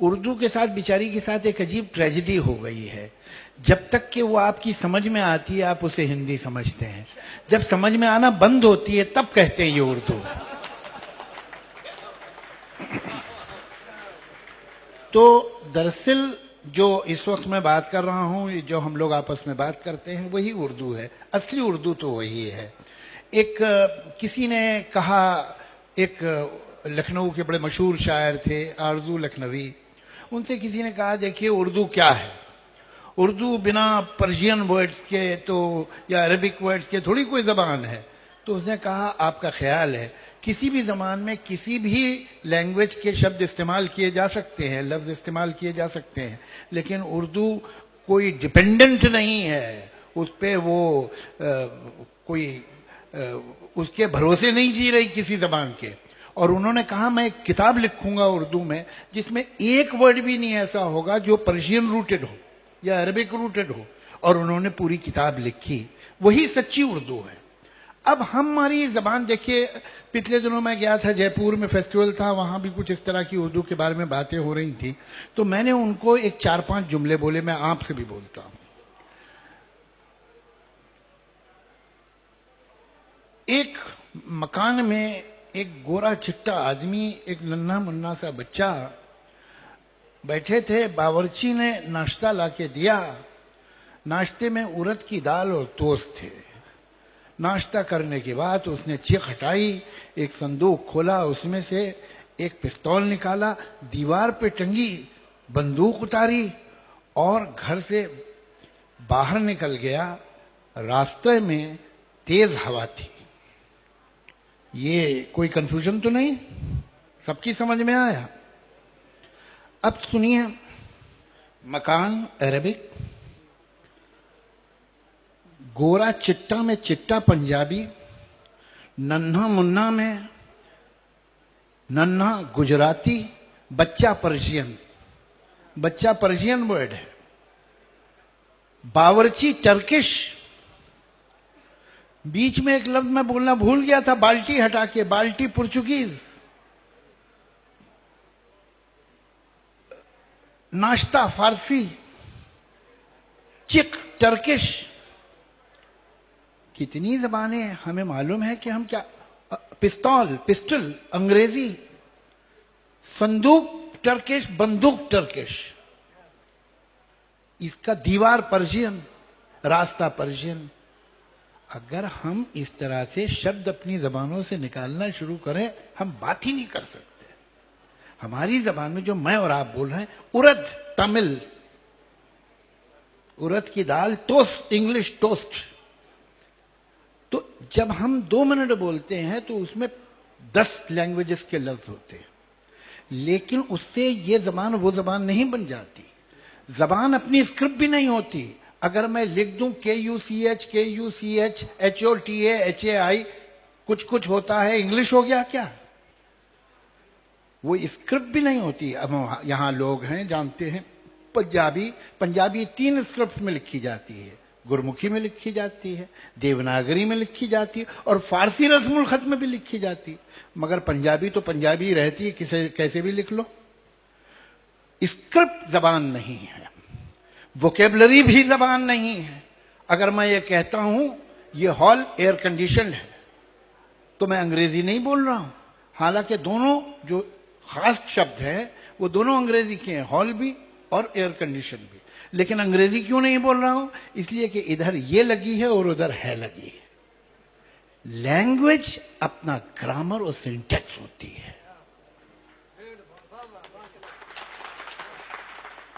उर्दू के साथ बेचारी के साथ एक अजीब ट्रेजेडी हो गई है। जब तक कि वो आपकी समझ में आती है आप उसे हिंदी समझते हैं, जब समझ में आना बंद होती है तब कहते हैं ये उर्दू है। तो दरअसल जो इस वक्त मैं बात कर रहा हूं, जो हम लोग आपस में बात करते हैं वही उर्दू है, असली उर्दू तो वही है। एक किसी ने कहा, एक लखनऊ के बड़े मशहूर शायर थे आरजू लखनवी, उनसे किसी ने कहा देखिए उर्दू क्या है, उर्दू बिना पर्शियन वर्ड्स के तो या अरबिक वर्ड्स के थोड़ी कोई ज़बान है। तो उसने कहा आपका ख्याल है किसी भी ज़बान में किसी भी लैंग्वेज के शब्द इस्तेमाल किए जा सकते हैं, लफ्ज़ इस्तेमाल किए जा सकते हैं, लेकिन उर्दू कोई डिपेंडेंट नहीं है, उस पर वो उसके भरोसे नहीं जी रही किसी ज़बान के। और उन्होंने कहा मैं एक किताब लिखूंगा उर्दू में जिसमें एक वर्ड भी नहीं ऐसा होगा जो पर्शियन रूटेड हो या अरबिक रूटेड हो, और उन्होंने पूरी किताब लिखी। वही सच्ची उर्दू है। अब हमारी जबान देखिए, पिछले दिनों मैं गया था जयपुर में, फेस्टिवल था, वहां भी कुछ इस तरह की उर्दू के बारे में बातें हो रही थी, तो मैंने उनको एक 4-5 जुमले बोले, मैं आपसे भी बोलता हूं। एक मकान में एक गोरा चिट्टा आदमी, एक नन्हा मुन्ना सा बच्चा बैठे थे। बावर्ची ने नाश्ता लाके दिया। नाश्ते में उड़द की दाल और टोस्ट थे। नाश्ता करने के बाद उसने चीख हटाई, एक संदूक खोला, उसमें से एक पिस्तौल निकाला, दीवार पे टंगी बंदूक उतारी और घर से बाहर निकल गया। रास्ते में तेज हवा थी। ये कोई कंफ्यूजन तो नहीं, सबकी समझ में आया। अब सुनिए, मकान अरबिक, गोरा चिट्टा में चिट्टा पंजाबी, नन्हा मुन्ना में नन्हा गुजराती, बच्चा पर्शियन। बच्चा पर्शियन वर्ड है। बावर्ची टर्किश। बीच में एक लफ्ज मैं बोलना भूल गया था, बाल्टी हटा के, बाल्टी पुर्तगालीज। नाश्ता फारसी, चिक टर्किश। कितनी जबानें हमें मालूम है कि हम क्या, पिस्तौल पिस्टल अंग्रेजी, संदूक टर्किश, बंदूक टर्किश, इसका दीवार पर्शियन, रास्ता पर्शियन। अगर हम इस तरह से शब्द अपनी जबानों से निकालना शुरू करें, हम बात ही नहीं कर सकते। हमारी जबान में जो मैं और आप बोल रहे हैं, उड़द तमिल, उड़द की दाल, टोस्ट इंग्लिश टोस्ट। तो जब हम 2 मिनट बोलते हैं तो उसमें 10 लैंग्वेजेस के लफ्ज होते हैं, लेकिन उससे ये जबान वो जबान नहीं बन जाती। जबान अपनी स्क्रिप्ट भी नहीं होती। अगर मैं लिख दूं KUCH KUCH HOTA HAI, कुछ कुछ होता है, इंग्लिश हो गया क्या? वो स्क्रिप्ट भी नहीं होती। अब यहां लोग हैं जानते हैं, पंजाबी 3 स्क्रिप्ट में लिखी जाती है, गुरमुखी में लिखी जाती है, देवनागरी में लिखी जाती है, और फारसी रस्मुल खत में भी लिखी जाती है। मगर पंजाबी तो पंजाबी रहती है, किसे कैसे भी लिख लो। स्क्रिप्ट जबान नहीं है, वोकेबलरी भी जबान नहीं है। अगर मैं ये कहता हूं ये हॉल एयर कंडीशन है, तो मैं अंग्रेजी नहीं बोल रहा हूं। हालांकि दोनों जो खास शब्द हैं वो दोनों अंग्रेजी के हैं, हॉल भी और एयर कंडीशन भी। लेकिन अंग्रेजी क्यों नहीं बोल रहा हूं? इसलिए कि इधर ये लगी है और उधर है लगी है। लैंग्वेज अपना ग्रामर और सिंटैक्स होती है।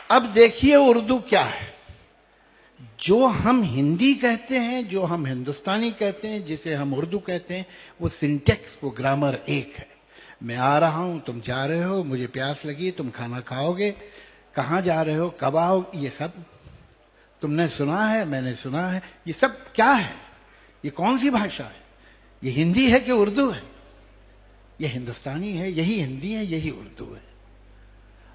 अब देखिए उर्दू क्या है। जो हम हिंदी कहते हैं, जो हम हिंदुस्तानी कहते हैं, जिसे हम उर्दू कहते हैं, वो सिंटैक्स, वो ग्रामर एक है। मैं आ रहा हूं, तुम जा रहे हो, मुझे प्यास लगी, तुम खाना खाओगे, कहां जा रहे हो, कब आओगे, ये सब तुमने सुना है, मैंने सुना है। ये सब क्या है? ये कौन सी भाषा है? ये हिंदी है कि उर्दू है? ये हिंदुस्तानी है, यही हिंदी है, यही उर्दू है।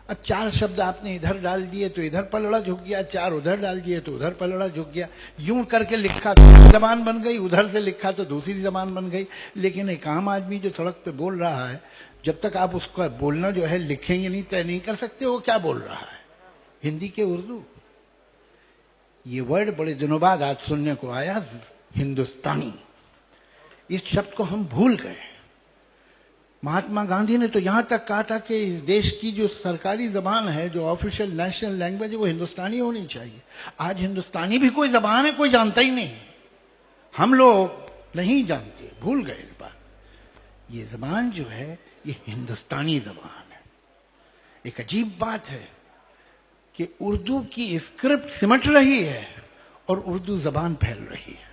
अब 4 शब्द आपने इधर डाल दिए तो इधर पलड़ा झुक गया, 4 उधर डाल दिए तो उधर पलड़ा झुक गया। यूं करके लिखा तो जबान बन गई, उधर से लिखा तो दूसरी जबान बन गई। लेकिन एक आम आदमी जो सड़क पे बोल रहा है, जब तक आप उसका बोलना जो है लिखेंगे नहीं, तय नहीं कर सकते वो क्या बोल रहा है। हिंदी के उर्दू, ये वर्ड बड़े दिनों बाद आज सुनने को आया, हिंदुस्तानी। इस शब्द को हम भूल गए। महात्मा गांधी ने तो यहां तक कहा था कि इस देश की जो सरकारी जबान है, जो ऑफिशियल नेशनल लैंग्वेज है, वो हिंदुस्तानी होनी चाहिए। आज हिंदुस्तानी भी कोई जबान है, कोई जानता ही नहीं। हम लोग नहीं जानते, भूल गए इस बात। ये जबान जो है ये हिंदुस्तानी जबान है। एक अजीब बात है कि उर्दू की स्क्रिप्ट सिमट रही है और उर्दू जबान फैल रही है।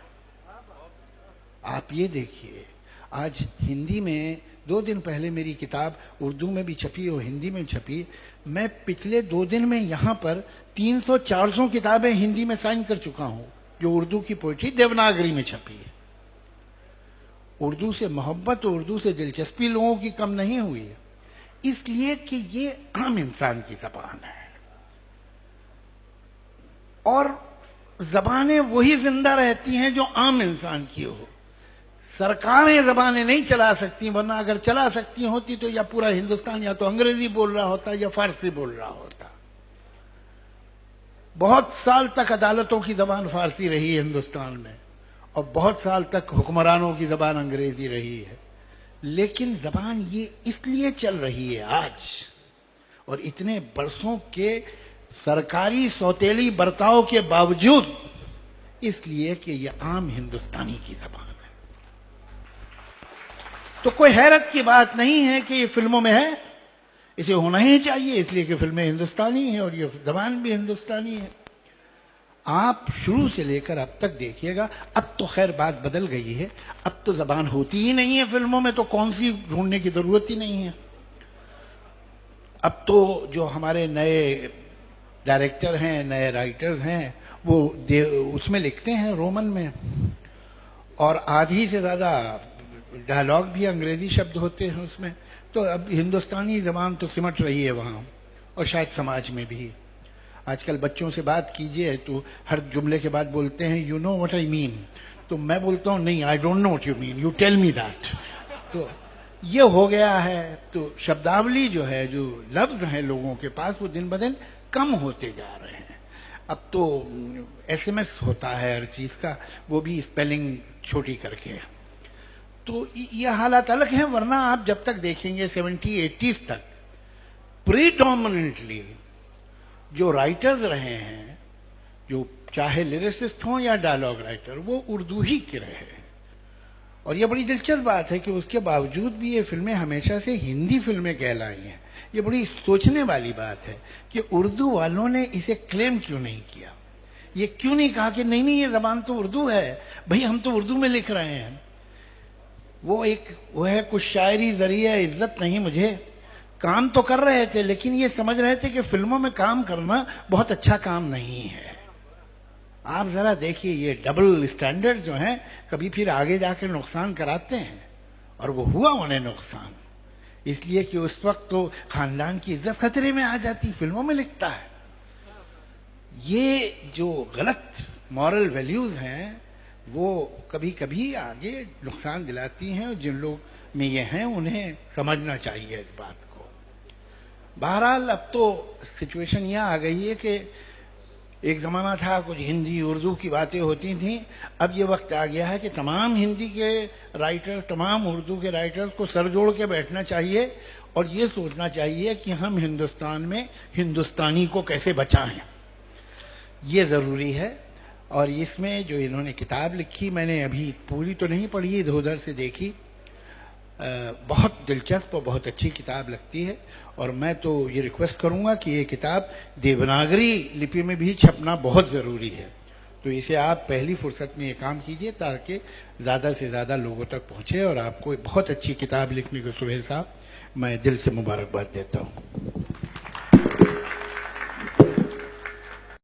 आप ये देखिए, आज हिंदी में 2 दिन पहले मेरी किताब उर्दू में भी छपी और हिंदी में छपी। मैं पिछले 2 दिन में यहां पर 300-400 किताबें हिंदी में साइन कर चुका हूं, जो उर्दू की पोइट्री देवनागरी में छपी है। उर्दू से मोहब्बत, उर्दू से दिलचस्पी लोगों की कम नहीं हुई है, इसलिए कि ये आम इंसान की जबान है। और जबानें वही जिंदा रहती हैं जो आम इंसान की हो। सरकारें जबानें नहीं चला सकती, वरना अगर चला सकती होती तो या पूरा हिंदुस्तान या तो अंग्रेजी बोल रहा होता या फारसी बोल रहा होता। बहुत साल तक अदालतों की जबान फारसी रही है हिंदुस्तान में, और बहुत साल तक हुक्मरानों की जबान अंग्रेजी रही है। लेकिन जबान ये इसलिए चल रही है आज, और इतने बरसों के सरकारी सौतेली बर्ताव के बावजूद, इसलिए कि यह आम हिंदुस्तानी की जबान है। तो कोई हैरत की बात नहीं है कि ये फिल्मों में है, इसे होना ही चाहिए, इसलिए कि फिल्में हिंदुस्तानी हैं और ये जबान भी हिंदुस्तानी है। आप शुरू से लेकर अब तक देखिएगा, अब तो खैर बात बदल गई है, अब तो जबान होती ही नहीं है फिल्मों में, तो कौन सी ढूंढने की जरूरत ही नहीं है। अब तो जो हमारे नए डायरेक्टर हैं, नए राइटर्स हैं, वो उसमें लिखते हैं रोमन में, और आधी से ज्यादा डायलॉग भी अंग्रेजी शब्द होते हैं उसमें। तो अब हिंदुस्तानी जबान तो सिमट रही है वहां, और शायद समाज में भी। आजकल बच्चों से बात कीजिए तो हर जुमले के बाद बोलते हैं you know what I mean, तो मैं बोलता हूँ नहीं, I don't know what you mean, you tell me that. तो ये हो गया है। तो शब्दावली जो है, जो लफ्ज हैं लोगों के पास, वो दिन ब दिन कम होते जा रहे हैं। अब तो SMS होता है हर चीज का, वो भी स्पेलिंग छोटी करके। तो ये हालात अलग हैं, वरना आप जब तक देखेंगे 70-80s तक प्रीडोमिनेंटली जो राइटर्स रहे हैं, जो चाहे लिरिसिस्ट हों या डायलॉग राइटर, वो उर्दू ही के रहे। और ये बड़ी दिलचस्प बात है कि उसके बावजूद भी ये फिल्में हमेशा से हिंदी फिल्में कहलाई हैं। ये बड़ी सोचने वाली बात है कि उर्दू वालों ने इसे क्लेम क्यों नहीं किया। ये क्यों नहीं कहा कि नहीं नहीं, ये जबान तो उर्दू है भाई, हम तो उर्दू में लिख रहे हैं। वो है कुछ शायरी जरिए इज्जत नहीं मुझे। काम तो कर रहे थे, लेकिन ये समझ रहे थे कि फिल्मों में काम करना बहुत अच्छा काम नहीं है। आप जरा देखिए, ये डबल स्टैंडर्ड जो है कभी फिर आगे जाकर नुकसान कराते हैं, और वो हुआ उन्हें नुकसान, इसलिए कि उस वक्त तो खानदान की इज्जत खतरे में आ जाती, फिल्मों में लिखता है। ये जो गलत मॉरल वैल्यूज हैं वो कभी कभी आगे नुकसान दिलाती हैं, और जिन लोग में ये हैं उन्हें समझना चाहिए इस बात को। बहरहाल अब तो सिचुएशन यह आ गई है कि एक जमाना था कुछ हिंदी उर्दू की बातें होती थी, अब ये वक्त आ गया है कि तमाम हिंदी के राइटर्स, तमाम उर्दू के राइटर्स को सर जोड़ के बैठना चाहिए और ये सोचना चाहिए कि हम हिंदुस्तान में हिंदुस्तानी को कैसे बचाएं। ये ज़रूरी है। और इसमें जो इन्होंने किताब लिखी, मैंने अभी पूरी तो नहीं पढ़ी, इधर उधर से देखी, बहुत दिलचस्प और बहुत अच्छी किताब लगती है। और मैं तो ये रिक्वेस्ट करूंगा कि ये किताब देवनागरी लिपि में भी छपना बहुत ज़रूरी है। तो इसे आप पहली फुर्सत में ये काम कीजिए ताकि ज़्यादा से ज़्यादा लोगों तक पहुँचे। और आपको एक बहुत अच्छी किताब लिखने को सुहेल साहब मैं दिल से मुबारकबाद देता हूँ।